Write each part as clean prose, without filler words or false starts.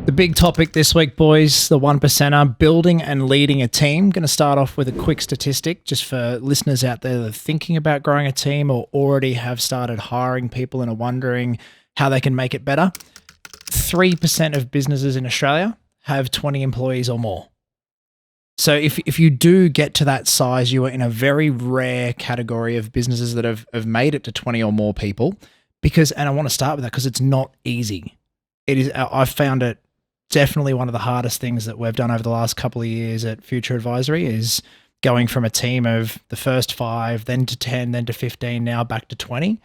The big topic this week, boys, the 1%er, building and leading a team. Going to start off with a quick statistic just for listeners out there that are thinking about growing a team or already have started hiring people and are wondering how they can make it better. 3% of businesses in Australia have 20 employees or more. So if you do get to that size, you are in a very rare category of businesses that have made it to 20 or more people. And I want to start with that because it's not easy. It is. I've found it definitely one of the hardest things that we've done over the last couple of years at Future Advisory is going from a team of the first 5, then to 10, then to 15, now back to 20.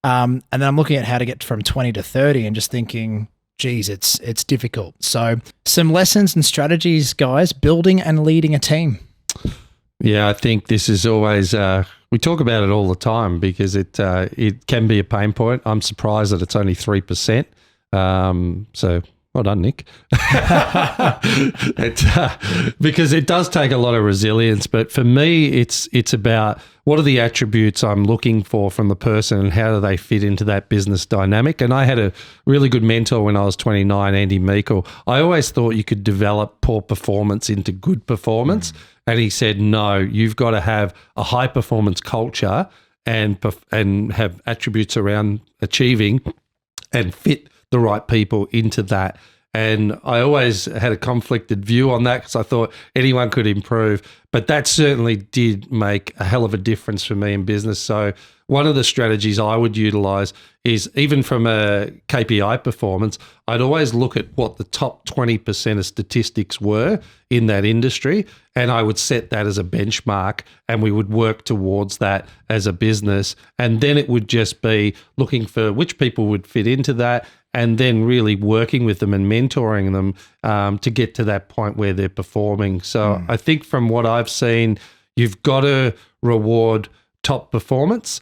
And then I'm looking at how to get from 20 to 30 and just thinking, geez, it's difficult. So some lessons and strategies, guys, building and leading a team. Yeah, I think this is always, we talk about it all the time because it can be a pain point. I'm surprised that it's only 3%. So well done, Nick. Because it does take a lot of resilience. But for me, it's about what are the attributes I'm looking for from the person and how do they fit into that business dynamic. And I had a really good mentor when I was 29, Andy Meikle. I always thought you could develop poor performance into good performance. And he said, no, you've got to have a high performance culture and have attributes around achieving and fit the right people into that. And I always had a conflicted view on that because I thought anyone could improve, but that certainly did make a hell of a difference for me in business. So one of the strategies I would utilize is even from a KPI performance, I'd always look at what the top 20% of statistics were in that industry, and I would set that as a benchmark, and we would work towards that as a business. And then it would just be looking for which people would fit into that, and then really working with them and mentoring them to get to that point where they're performing. So I think from what I've seen, you've got to reward top performance.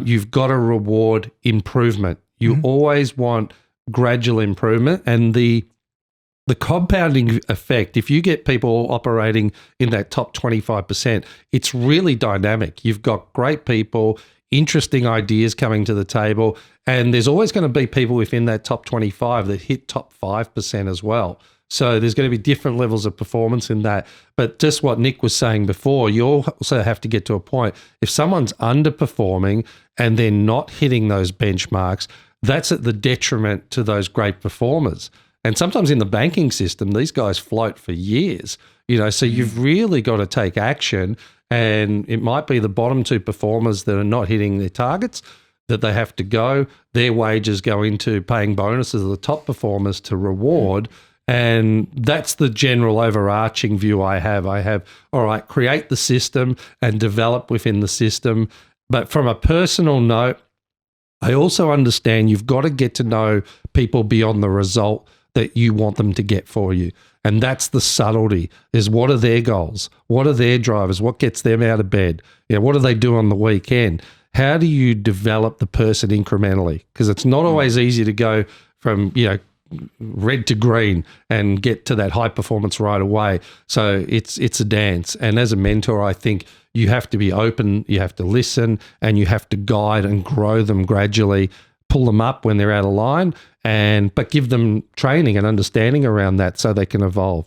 You've got to reward improvement. You always want gradual improvement, and the compounding effect, if you get people operating in that top 25%, it's really dynamic. You've got great people, interesting ideas coming to the table, and there's always going to be people within that top 25 that hit top 5% as well. So there's going to be different levels of performance in that. But just what Nick was saying before, you also have to get to a point. If someone's underperforming and they're not hitting those benchmarks, that's at the detriment to those great performers. And sometimes in the banking system, these guys float for years, so you've really got to take action. And it might be the bottom 2 performers that are not hitting their targets that they have to go. Their wages go into paying bonuses to the top performers to reward. And that's the general overarching view I have. All right, create the system and develop within the system. But from a personal note, I also understand you've got to get to know people beyond the result that you want them to get for you. And that's the subtlety, is what are their goals? What are their drivers? What gets them out of bed? What do they do on the weekend? How do you develop the person incrementally? Because it's not always easy to go from, red to green and get to that high performance right away. So it's a dance. And as a mentor, I think you have to be open, you have to listen, and you have to guide and grow them gradually, pull them up when they're out of line, but give them training and understanding around that so they can evolve.